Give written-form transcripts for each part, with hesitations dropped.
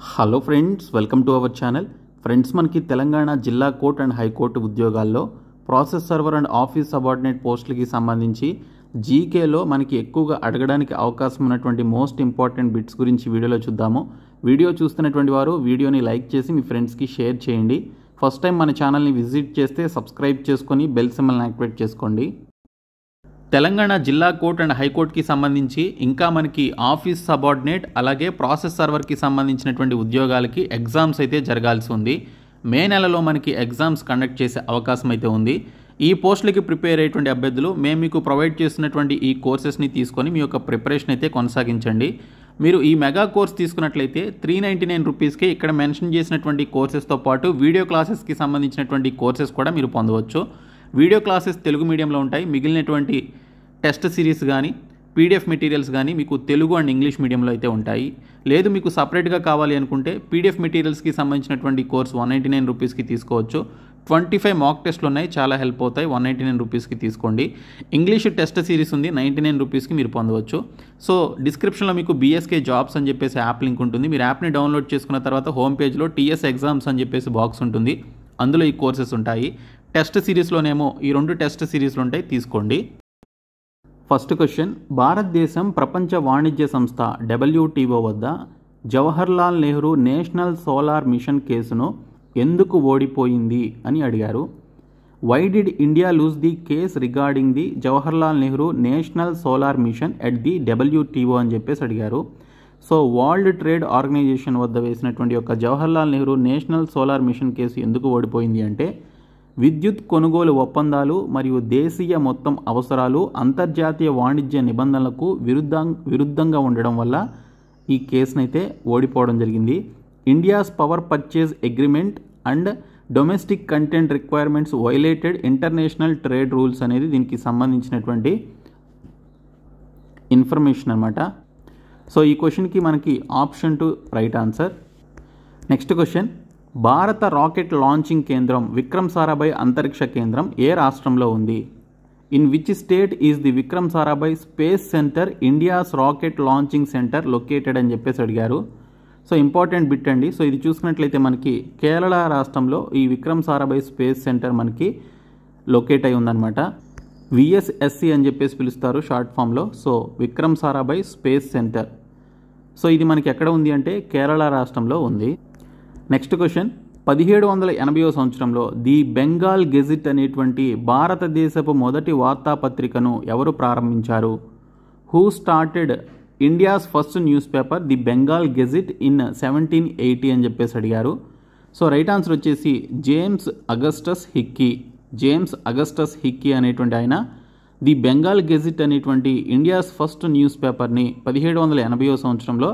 Hello friends, welcome to our channel. Friends, మనకి తెలంగాణ జిల్లా court and high court ఉద్యోగాల్లో process server and office subordinate పోస్టులకి సంబంధించి జీకేలో మనకి ఎక్కువగా అడగడానికి అవకాశం ఉన్నటువంటి మోస్ట్ ఇంపార్టెంట్ బిట్స్ గురించి వీడియోలో చూద్దాము. వీడియో చూస్తున్నటువంటి వారు వీడియోని లైక్ చేసి మీ ఫ్రెండ్స్కి షేర్ చేయండి. ఫస్ట్ టైం మన ఛానల్ని విజిట్ చేస్తే సబ్స్క్రైబ్ చేసుకొని బెల్ సింబల్ని యాక్టివేట్ చేసుకోండి. తెలంగాణ జిల్లా కోర్ట్ అండ్ హైకోర్టుకి సంబంధించి ఇంకా మనకి ఆఫీస్ సబార్డినేట్ అలాగే ప్రాసెస్ సర్వర్కి సంబంధించినటువంటి ఉద్యోగాలకి ఎగ్జామ్స్ అయితే జరగాల్సి ఉంది. మే నెలలో మనకి ఎగ్జామ్స్ కండక్ట్ చేసే అవకాశం అయితే ఉంది. ఈ పోస్టులకి ప్రిపేర్ అయ్యేటువంటి అభ్యర్థులు మేము మీకు ప్రొవైడ్ చేస్తున్నటువంటి ఈ కోర్సెస్ని తీసుకొని మీ యొక్క ప్రిపరేషన్ అయితే కొనసాగించండి. మీరు ఈ మెగా కోర్స్ తీసుకున్నట్లయితే 399 రూపీస్కి ఇక్కడ మెన్షన్ చేసినటువంటి కోర్సెస్తో పాటు వీడియో క్లాసెస్కి సంబంధించినటువంటి కోర్సెస్ కూడా మీరు పొందవచ్చు. వీడియో క్లాసెస్ తెలుగు మీడియంలో ఉంటాయి. మిగిలినటువంటి టెస్ట్ సిరీస్ కానీ పీడిఎఫ్ మెటీరియల్స్ కానీ మీకు తెలుగు అండ్ ఇంగ్లీష్ మీడియంలో అయితే ఉంటాయి. లేదు మీకు సపరేట్గా కావాలి అనుకుంటే పీడిఎఫ్ మెటీరియల్స్కి సంబంధించినటువంటి కోర్స్ 199 రూపీస్కి తీసుకోవచ్చు. 25 మాక్ టెస్ట్లు ఉన్నాయి, చాలా హెల్ప్ అవుతాయి. 199 రూపీస్కి తీసుకోండి. ఇంగ్లీష్ టెస్ట్ సిరీస్ ఉంది, 99 రూపీస్కి మీరు పొందవచ్చు. సో డిస్క్రిప్షన్లో మీకు బీఎస్కే జాబ్స్ అని చెప్పేసి యాప్ లింక్ ఉంటుంది. మీరు యాప్ని డౌన్లోడ్ చేసుకున్న తర్వాత హోమ్ పేజ్లో టీఎస్ ఎగ్జామ్స్ అని చెప్పేసి బాక్స్ ఉంటుంది. అందులో ఈ కోర్సెస్ ఉంటాయి. టెస్ట్ సిరీస్లోనేమో ఈ 2 టెస్ట్ సిరీస్లు ఉంటాయి, తీసుకోండి. ఫస్ట్ క్వశ్చన్, భారతదేశం ప్రపంచ వాణిజ్య సంస్థ WTO వద్ద Jawaharlal Nehru national solar mission కేసును ఎందుకు ఓడిపోయింది అని అడిగారు. Why did India lose the case regarding the Jawaharlal Nehru national solar mission at the WTO అని చెప్పేసి అడిగారు. సో వరల్డ్ ట్రేడ్ ఆర్గనైజేషన్ వద్ద వేసినటువంటి యొక్క Jawaharlal Nehru national solar machine case ఎందుకు ఓడిపోయింది అంటే విద్యుత్ కొనుగోలు ఒప్పందాలు మరియు దేశీయ మొత్తం అవసరాలు అంతర్జాతీయ వాణిజ్య నిబంధనలకు విరుద్ధంగా ఉండడం వల్ల ఈ కేసునైతే ఓడిపోవడం జరిగింది. India's power purchase agreement and domestic content requirements violated international trade rules అనేది దీనికి సంబంధించినటువంటి ఇన్ఫర్మేషన్ అనమాట. సో ఈ క్వశ్చన్కి మనకి option 2 right answer. Next question, భారత రాకెట్ లాంచింగ్ కేంద్రం విక్రమ్ సారాభాయ్ అంతరిక్ష కేంద్రం ఏ రాష్ట్రంలో ఉంది? In which state is the Vikram Sarabhai space centre India's rocket launching centre located అని చెప్పేసి అడిగారు. సో ఇంపార్టెంట్ బిట్ అండి. సో ఇది చూసుకున్నట్లయితే మనకి కేరళ రాష్ట్రంలో ఈ విక్రమ్ సారాభాయ్ స్పేస్ సెంటర్ మనకి లొకేట్ అయి ఉందన్నమాట. VSSC అని చెప్పేసి పిలుస్తారు షార్ట్ ఫామ్లో. So Vikram Sarabhai space centre. So ఇది మనకి ఎక్కడ ఉంది అంటే కేరళ రాష్ట్రంలో ఉంది. నెక్స్ట్ క్వశ్చన్, 1780వ సంవత్సరంలో ది బెంగాల్ గెజిట్ అనేటువంటి భారతదేశపు మొదటి వార్తాపత్రికను ఎవరు ప్రారంభించారు? Who started India's first news paper the Bengal gazette in 1780 అని చెప్పేసి అడిగారు. సో రైట్ ఆన్సర్ వచ్చేసి James Augustus Hicky. James Augustus Hicky అనేటువంటి ఆయన ది బెంగాల్ గెజిట్ అనేటువంటి ఇండియాస్ ఫస్ట్ న్యూస్ పేపర్ని 1780వ సంవత్సరంలో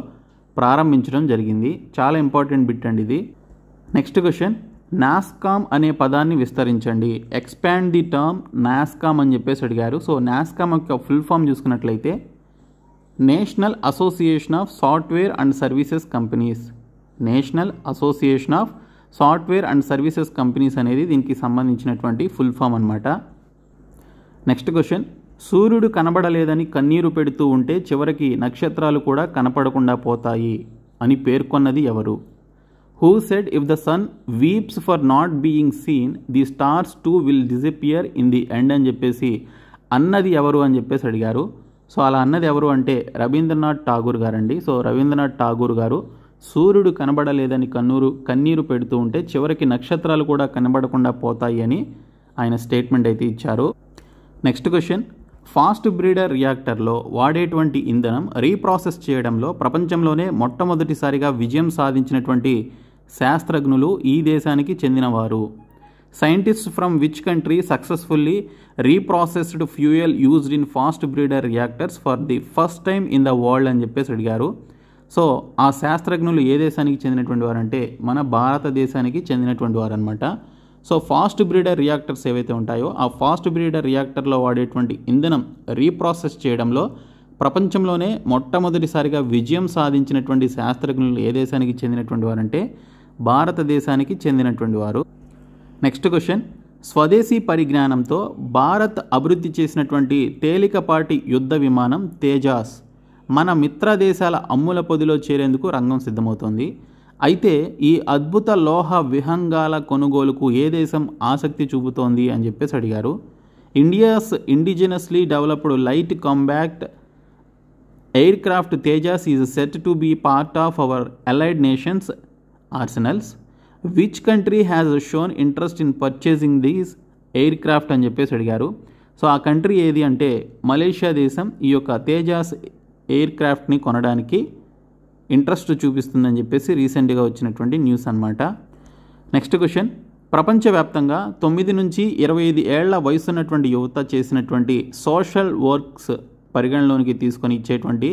ప్రారంభించడం జరిగింది. చాలా ఇంపార్టెంట్ బిట్ అండి ఇది. నెక్స్ట్ క్వశ్చన్, నాస్కామ్ అనే పదాన్ని విస్తరించండి. ఎక్స్పాండ్ ది టర్మ్ నాస్కామ్ అని చెప్పేసి అడిగారు. సో నాస్కామ్ యొక్క ఫుల్ ఫామ్ చూసుకున్నట్లయితే national association of software and services companies. National association of software and services companies అనేది దీనికి సంబంధించినటువంటి ఫుల్ ఫామ్ అనమాట. నెక్స్ట్ క్వశ్చన్, సూర్యుడు కనబడలేదని కన్నీరు పెడుతూ ఉంటే చివరికి నక్షత్రాలు కూడా కనపడకుండా పోతాయి అని పేర్కొన్నది ఎవరు? Who said if the sun weeps for not being seen the stars too will disappear in the end అని చెప్పేసి అన్నది ఎవరు అని చెప్పేసి అడిగారు. సో అలా అన్నది ఎవరు అంటే రవీంద్రనాథ్ ఠాగూర్ గారండి. సో రవీంద్రనాథ్ ఠాగూర్ గారు సూర్యుడు కనబడలేదని కన్నీరు పెడుతూ ఉంటే చివరికి నక్షత్రాలు కూడా కనబడకుండా పోతాయి అని ఆయన స్టేట్మెంట్ అయితే ఇచ్చారు. నెక్స్ట్ క్వశ్చన్, ఫాస్ట్ బ్రీడర్ రియాక్టర్లో వాడేటువంటి ఇంధనం రీప్రాసెస్ చేయడంలో ప్రపంచంలోనే మొట్టమొదటిసారిగా విజయం సాధించినటువంటి శాస్త్రజ్ఞులు ఈ దేశానికి చెందినవారు? Scientists from which country successfully reprocessed fuel used in fast breeder reactors for the first time in the world అని చెప్పేసి అడిగారు. సో ఆ శాస్త్రజ్ఞులు ఏ దేశానికి చెందినటువంటి వారు అంటే మన భారతదేశానికి చెందినటువంటి వారు అనమాట. సో ఫాస్ట్ బ్రీడర్ రియాక్టర్స్ ఏవైతే ఉంటాయో ఆ ఫాస్ట్ బ్రీడర్ రియాక్టర్లో వాడేటువంటి ఇంధనం రీప్రాసెస్ చేయడంలో ప్రపంచంలోనే మొట్టమొదటిసారిగా విజయం సాధించినటువంటి శాస్త్రజ్ఞులు ఏ దేశానికి చెందినటువంటి వారంటే భారతదేశానికి చెందినటువంటి వారు. నెక్స్ట్ క్వశ్చన్, స్వదేశీ పరిజ్ఞానంతో భారత్ అభివృద్ధి చేసినటువంటి తేలికపాటి యుద్ధ విమానం తేజాస్ మన మిత్ర దేశాల అమ్ముల పొదిలో చేరేందుకు రంగం సిద్ధమవుతోంది. అయితే ఈ అద్భుత లోహ విహంగాల కొనుగోలుకు ఏ దేశం ఆసక్తి చూపుతోంది అని చెప్పేసి అడిగారు. India's indigenously developed light combat aircraft Tejas is set to be part of our allied nations arsenals. Which country has shown interest in purchasing these aircraft అని చెప్పేసి అడిగారు. సో ఆ కంట్రీ ఏది అంటే మలేషియా దేశం ఈ యొక్క తేజాస్ ఎయిర్క్రాఫ్ట్ని కొనడానికి ఇంట్రెస్ట్ చూపిస్తుందని చెప్పేసి రీసెంట్గా వచ్చినటువంటి న్యూస్ అన్నమాట. నెక్స్ట్ క్వశ్చన్, ప్రపంచవ్యాప్తంగా 9 నుంచి 25 ఏళ్ల వయసున్నటువంటి యువత చేసినటువంటి సోషల్ వర్క్స్ పరిగణలోనికి తీసుకొని ఇచ్చేటువంటి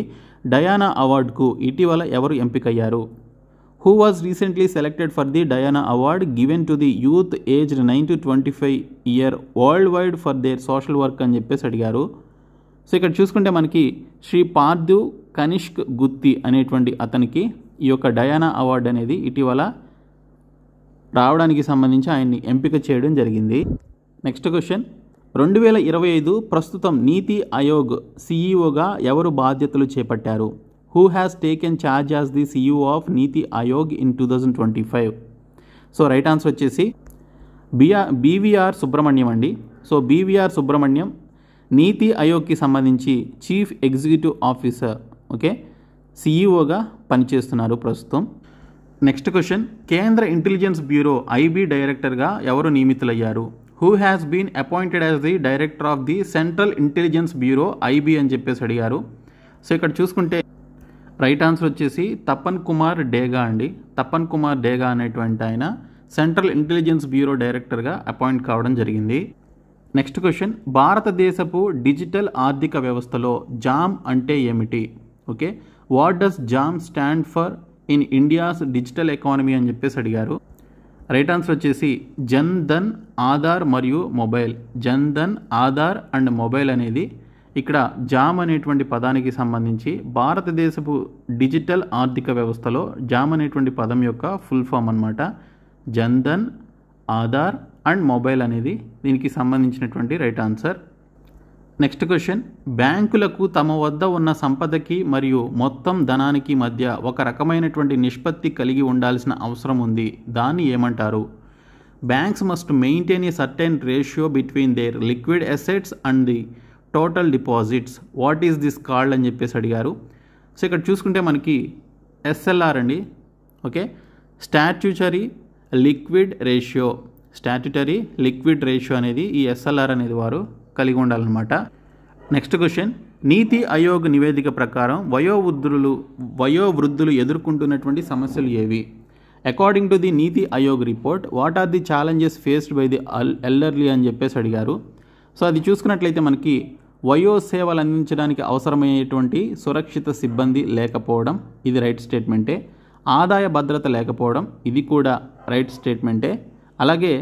డయానా అవార్డుకు ఇటీవల ఎవరు ఎంపికయ్యారు? Who was recently selected for the Diana award given to the youth aged 9 to 25 year world wide for their social work అని చెప్పేసి అడిగారు. సో ఇక్కడ చూసుకుంటే మనకి శ్రీ పార్థివ్ కనిష్క్ గుత్తి అనేటువంటి అతనికి ఈ యొక్క డయానా అవార్డు అనేది ఇటీవల రావడానికి సంబంధించి ఆయన్ని ఎంపిక చేయడం జరిగింది. నెక్స్ట్ క్వశ్చన్, 2025 ప్రస్తుతం నీతి ఆయోగ్ సిఈఓగా ఎవరు బాధ్యతలు చేపట్టారు? Who has taken charge as the CEO of Niti Aayog in 2025? So right answer వచ్చేసి బీవీఆర్ సుబ్రహ్మణ్యం అండి. సో బీవీఆర్ సుబ్రహ్మణ్యం నీతి ఆయోగ్కి సంబంధించి చీఫ్ ఎగ్జిక్యూటివ్ ఆఫీసర్, ఓకే, సిఈఓగా పనిచేస్తున్నారు ప్రస్తుతం. నెక్స్ట్ క్వశ్చన్, కేంద్ర ఇంటెలిజెన్స్ బ్యూరో ఐబీ డైరెక్టర్గా ఎవరు నియమితులయ్యారు? Who has been appointed as the director of the central intelligence bureau IB అని చెప్పేసి అడిగారు. సో ఇక్కడ చూసుకుంటే రైట్ ఆన్సర్ వచ్చేసి తపన్ కుమార్ డేగా అండి. తపన్ కుమార్ డేగా అనేటువంటి ఆయన సెంట్రల్ ఇంటెలిజెన్స్ బ్యూరో డైరెక్టర్గా అపాయింట్ కావడం జరిగింది. నెక్స్ట్ క్వశ్చన్, భారతదేశపు డిజిటల్ ఆర్థిక వ్యవస్థలో జామ్ అంటే ఏమిటి? Okay, what does jam stand for in India's digital economy అని చెప్పేసి అడిగారు. రైట్ ఆన్సర్ వచ్చేసి జన్ ధన్, ఆధార్ మరియు mobile. Jan Dhan, Aadhaar and mobile అనేది ఇక్కడ జామ్ అనేటువంటి పదానికి సంబంధించి భారతదేశపు డిజిటల్ ఆర్థిక వ్యవస్థలో జామ్ అనేటువంటి పదం యొక్క ఫుల్ ఫామ్ అన్నమాట. జన్ ధన్, ఆధార్ అండ్ మొబైల్ అనేది దీనికి సంబంధించినటువంటి రైట్ ఆన్సర్. నెక్స్ట్ క్వశ్చన్, బ్యాంకులకు తమ వద్ద ఉన్న సంపదకి మరియు మొత్తం ధనానికి మధ్య ఒక రకమైనటువంటి నిష్పత్తి కలిగి ఉండాల్సిన అవసరం ఉంది, దాన్ని ఏమంటారు? Banks must maintain a certain ratio between their liquid assets and the total deposits. What is this called అని చెప్పేసి అడిగారు. సో ఇక్కడ చూసుకుంటే మనకి ఎస్ఎల్ఆర్ అండి. Okay, statutory liquid ratio. Statutory liquid ratio అనేది ఈ ఎస్ఎల్ఆర్ అనేది వారు కలిగి ఉండాలన్నమాట. నెక్స్ట్ క్వశ్చన్, నీతి ఆయోగ్ నివేదిక ప్రకారం వయోవృద్ధులు ఎదుర్కొంటున్నటువంటి సమస్యలు ఏవి? According to the NITI Aayog report what are the challenges faced by the elderly అని చెప్పేసి అడిగారు. సో అది చూసుకున్నట్లయితే మనకి వయో సేవలు అందించడానికి అవసరమయ్యేటువంటి సురక్షిత సిబ్బంది లేకపోవడం, ఇది రైట్ స్టేట్మెంటే. ఆదాయ భద్రత లేకపోవడం, ఇది కూడా రైట్ స్టేట్మెంటే. అలాగే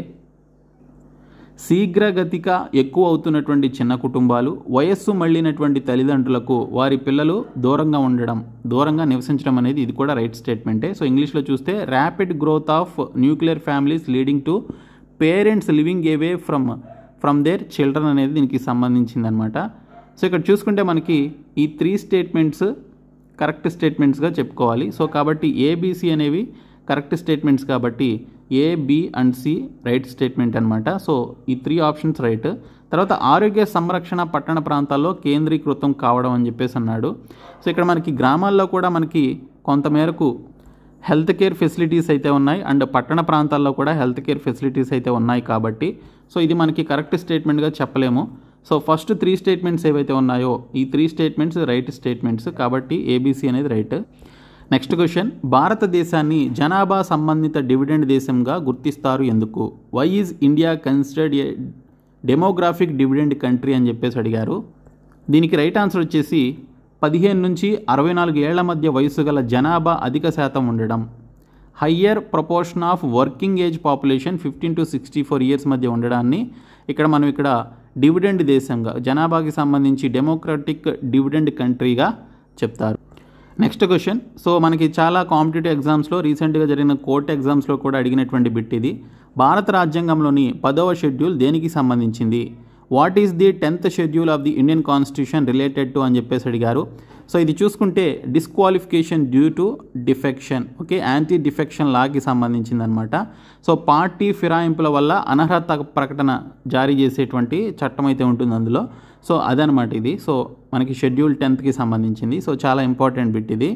శీఘ్రగతిగా ఎక్కువ అవుతున్నటువంటి చిన్న కుటుంబాలు, వయస్సు మళ్ళినటువంటి తల్లిదండ్రులకు వారి పిల్లలు దూరంగా నివసించడం అనేది ఇది కూడా రైట్ స్టేట్మెంటే. సో ఇంగ్లీష్లో చూస్తే rapid growth of nuclear families leading to parents living away from their children అనేది దీనికి సంబంధించిందనమాట. సో ఇక్కడ చూసుకుంటే మనకి ఈ 3 స్టేట్మెంట్స్ కరెక్ట్ స్టేట్మెంట్స్గా చెప్పుకోవాలి. సో కాబట్టి ఏబిసి అనేవి కరెక్ట్ స్టేట్మెంట్స్ కాబట్టి A, B and C right statement అనమాట. సో ఈ 3 ఆప్షన్స్ రైట్. తర్వాత ఆరోగ్య సంరక్షణ పట్టణ ప్రాంతాల్లో కేంద్రీకృతం కావడం అని చెప్పేసి అన్నాడు. సో ఇక్కడ మనకి గ్రామాల్లో కూడా మనకి కొంతమేరకు హెల్త్ కేర్ ఫెసిలిటీస్ అయితే ఉన్నాయి అండ్ పట్టణ ప్రాంతాల్లో కూడా హెల్త్ కేర్ ఫెసిలిటీస్ అయితే ఉన్నాయి కాబట్టి సో ఇది మనకి కరెక్ట్ స్టేట్మెంట్గా చెప్పలేము. సో ఫస్ట్ 3 స్టేట్మెంట్స్ ఏవైతే ఉన్నాయో ఈ 3 స్టేట్మెంట్స్ రైట్ స్టేట్మెంట్స్ కాబట్టి ఏబిసి అనేది రైట్. నెక్స్ట్ క్వశ్చన్, భారతదేశాన్ని జనాభా సంబంధిత డివిడెండ్ దేశంగా గుర్తిస్తారు ఎందుకు? Why is India considered a demographic dividend country అని చెప్పేసి అడిగారు. దీనికి రైట్ ఆన్సర్ వచ్చేసి 15 నుంచి 64 ఏళ్ల మధ్య వయసు గల జనాభా అధిక శాతం ఉండడం, higher proportion of working age population 15 to 64 years మధ్య ఉండడాన్ని మనం ఇక్కడ డివిడెండ్ దేశంగా జనాభాకి సంబంధించి డెమోక్రటిక్ డివిడెండ్ కంట్రీగా చెప్తారు. నెక్స్ట్ క్వశ్చన్, సో మనకి చాలా కాంపిటేటివ్ ఎగ్జామ్స్లో రీసెంట్గా జరిగిన కోర్ట్ ఎగ్జామ్స్లో కూడా అడిగినటువంటి బిట్ ఇది. భారత రాజ్యాంగంలోని 10వ షెడ్యూల్ దేనికి సంబంధించింది? What is the 10th schedule of the Indian constitution related to అని చెప్పేసి అడిగారు. సో ఇది చూసుకుంటే disqualification due to defection, okay, anti defection లాకి సంబంధించిందనమాట. సో పార్టీ ఫిరాయింపుల వల్ల అనర్హత ప్రకటన జారీ చేసేటువంటి చట్టం అయితే ఉంటుంది అందులో. సో అదనమాట ఇది. సో మనకి షెడ్యూల్ 10కి సంబంధించింది. సో చాలా ఇంపార్టెంట్ బిట్ ఇది.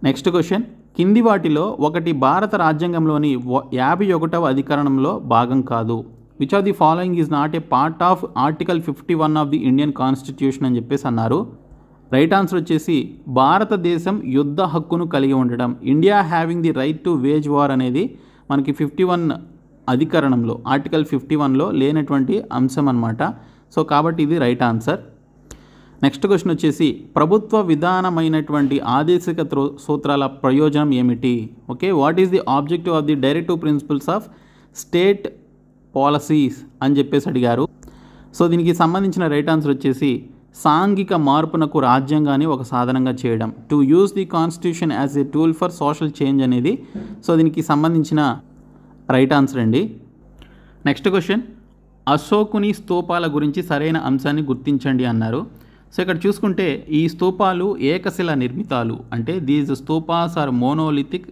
నెక్స్ట్ క్వశ్చన్, కింది వాటిలో ఒకటి భారత రాజ్యాంగంలోని 51వ అధికరణంలో భాగం కాదు. Which of the following is not a part of article 51 of the Indian constitution అని చెప్పేసి అన్నారు. రైట్ ఆన్సర్ వచ్చేసి భారతదేశం యుద్ధ హక్కును కలిగి ఉండడం, India having the right to wage war అనేది మనకి 51 అధికరణంలో ఆర్టికల్ 51లో లేనటువంటి అంశం అన్నమాట. సో కాబట్టి ఇది రైట్ ఆన్సర్. నెక్స్ట్ క్వశ్చన్ వచ్చేసి ప్రభుత్వ విధానమైనటువంటి ఆదేశిక సూత్రాల ప్రయోజనం ఏమిటి? Okay, what is the objective of the directive principles of state policies అని చెప్పేసి అడిగారు. సో దీనికి సంబంధించిన రైట్ ఆన్సర్ వచ్చేసి సాంఘిక మార్పునకు రాజ్యాంగాన్ని ఒక సాధనంగా చేయడం, to use the constitution as a tool for social change అనేది సో దీనికి సంబంధించిన రైట్ ఆన్సర్ అండి. నెక్స్ట్ క్వశ్చన్, అశోకుని స్తూపాల గురించి సరైన అంశాన్ని గుర్తించండి అన్నారు. సో ఇక్కడ చూసుకుంటే ఈ స్తూపాలు ఏకశిల నిర్మితాలు, అంటే these stupas are monolithic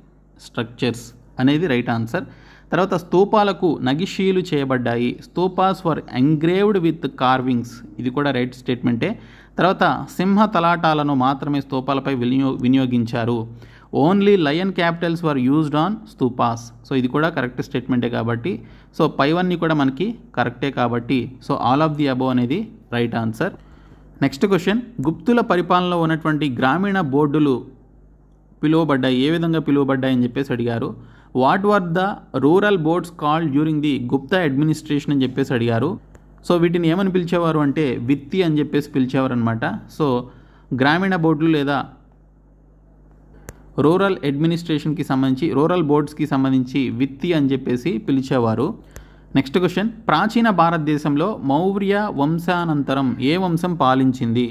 structures అనేది రైట్ ఆన్సర్. తర్వాత స్తూపాలకు నగిషీలు చేయబడ్డాయి, stupas for engraved with carvings, ఇది కూడా రైట్ స్టేట్మెంటే. తర్వాత సింహ తలాటాలను మాత్రమే స్తూపాలపై వినియోగించారు, only lion capitals were used on stupas. So ఇది కూడా కరెక్ట్ స్టేట్మెంటే కాబట్టి సో పైవన్నీ కూడా మనకి కరెక్టే కాబట్టి so all of the above అనేది రైట్ ఆన్సర్. నెక్స్ట్ క్వశ్చన్, గుప్తుల పరిపాలనలో ఉన్నటువంటి గ్రామీణ బోర్డులు పిలువబడ్డాయి, ఏ విధంగా పిలువబడ్డాయి అని చెప్పేసి అడిగారు. What were the rural boards called during the Gupta administration అని చెప్పేసి అడిగారు. సో వీటిని ఏమని పిలిచేవారు అంటే విత్తి అని చెప్పేసి పిలిచేవారు అనమాట. సో గ్రామీణ బోర్డులు లేదా రూరల్ అడ్మినిస్ట్రేషన్కి సంబంధించి రూరల్ బోర్డ్స్కి సంబంధించి విత్తి అని చెప్పేసి పిలిచేవారు. నెక్స్ట్ క్వశ్చన్, ప్రాచీన భారతదేశంలో మౌర్య వంశానంతరం ఏ వంశం పాలించింది?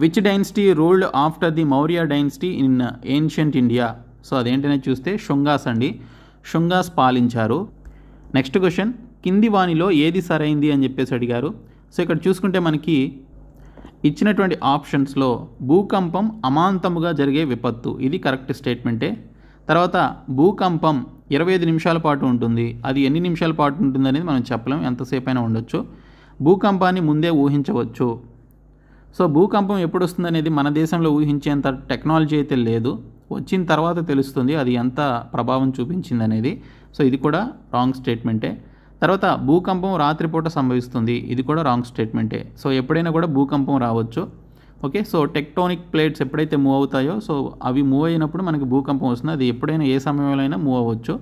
Which dynasty ruled after the Maurya dynasty in ancient India? So అదేంటనే చూస్తే శుంగాస్ అండి, శుంగాస్ పాలించారు. నెక్స్ట్ క్వశ్చన్, కింది వానిలో ఏది సరైంది అని చెప్పేసి అడిగారు. సో ఇక్కడ చూసుకుంటే మనకి ఇచ్చినటువంటి ఆప్షన్స్లో భూకంపం అమాంతముగా జరిగే విపత్తు, ఇది కరెక్ట్ స్టేట్మెంటే. తర్వాత భూకంపం 25 నిమిషాల పాటు ఉంటుంది, అది ఎన్ని నిమిషాల పాటు ఉంటుంది అనేది మనం చెప్పలేం, ఎంతసేపు అయినా ఉండొచ్చు. భూకంపాన్ని ముందే ఊహించవచ్చు. సో భూకంపం ఎప్పుడు వస్తుంది అనేది మన దేశంలో ఊహించేంత టెక్నాలజీ అయితే లేదు, వచ్చిన తర్వాత తెలుస్తుంది అది ఎంత ప్రభావం చూపించింది అనేది. సో ఇది కూడా రాంగ్ స్టేట్మెంటే. తర్వాత భూకంపం రాత్రిపూట సంభవిస్తుంది, ఇది కూడా రాంగ్ స్టేట్మెంటే. సో ఎప్పుడైనా కూడా భూకంపం రావచ్చు. ఓకే, సో టెక్టోనిక్ ప్లేట్స్ ఎప్పుడైతే మూవ్ అవుతాయో సో అవి మూవ్ అయినప్పుడు మనకి భూకంపం వస్తుంది, అది ఎప్పుడైనా ఏ సమయంలో అయినా మూవ్ అవ్వచ్చు.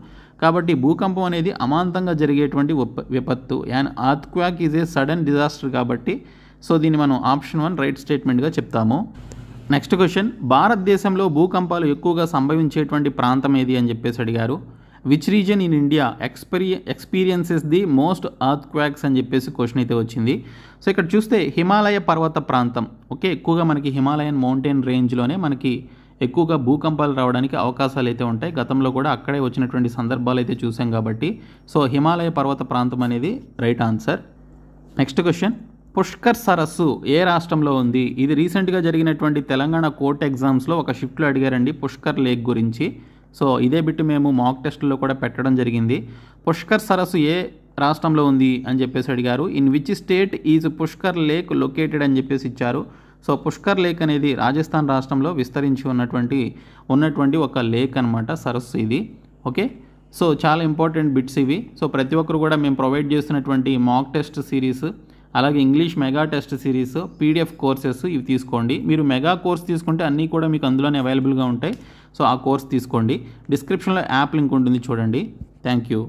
కాబట్టి భూకంపం అనేది అమాంతంగా జరిగేటువంటి విపత్తు, and earthquake is a sudden disaster కాబట్టి సో దీన్ని మనం ఆప్షన్ 1 రైట్ స్టేట్మెంట్గా చెప్తాము. నెక్స్ట్ క్వశ్చన్, భారతదేశంలో భూకంపాలు ఎక్కువగా సంభవించేటువంటి ప్రాంతం ఏది అని చెప్పేసి అడిగారు. Which reason in India experiences the most earthquakes అని చెప్పేసి క్వశ్చన్ అయితే వచ్చింది. సో ఇక్కడ చూస్తే హిమాలయ పర్వత ప్రాంతం, ఓకే, ఎక్కువగా మనకి హిమాలయన్ మౌంటైన్ రేంజ్లోనే మనకి ఎక్కువగా భూకంపాలు రావడానికి అవకాశాలు అయితే ఉంటాయి. గతంలో కూడా అక్కడే వచ్చినటువంటి సందర్భాలు అయితే చూసాం కాబట్టి సో హిమాలయ పర్వత ప్రాంతం అనేది right answer. Next question, Pushkar సరస్సు ఏ రాష్ట్రంలో ఉంది? ఇది రీసెంట్గా జరిగినటువంటి తెలంగాణ కోర్ట్ ఎగ్జామ్స్లో ఒక షిఫ్ట్లో అడిగారండి పుష్కర్ లేక్ గురించి. సో ఇదే బిట్టు మేము మాక్ టెస్ట్లో కూడా పెట్టడం జరిగింది. పుష్కర్ సరస్సు ఏ రాష్ట్రంలో ఉంది అని చెప్పేసి అడిగారు. In which state is Pushkar lake located అని చెప్పేసి ఇచ్చారు. సో పుష్కర్ లేక్ అనేది రాజస్థాన్ రాష్ట్రంలో విస్తరించి ఉన్నటువంటి ఒక లేక్ అనమాట, సరస్సు ఇది. ఓకే, సో చాలా ఇంపార్టెంట్ బిట్స్ ఇవి. సో ప్రతి ఒక్కరు కూడా మేము ప్రొవైడ్ చేస్తున్నటువంటి మాక్ టెస్ట్ సిరీస్, అలాగే English mega test series, PDF courses ఇవి తీసుకోండి. మీరు మెగా కోర్స్ తీసుకుంటే అన్నీ కూడా మీకు అందులోనే అవైలబుల్గా ఉంటాయి. సో ఆ కోర్స్ తీసుకోండి. డిస్క్రిప్షన్లో యాప్ లింక్ ఉంటుంది చూడండి. Thank you.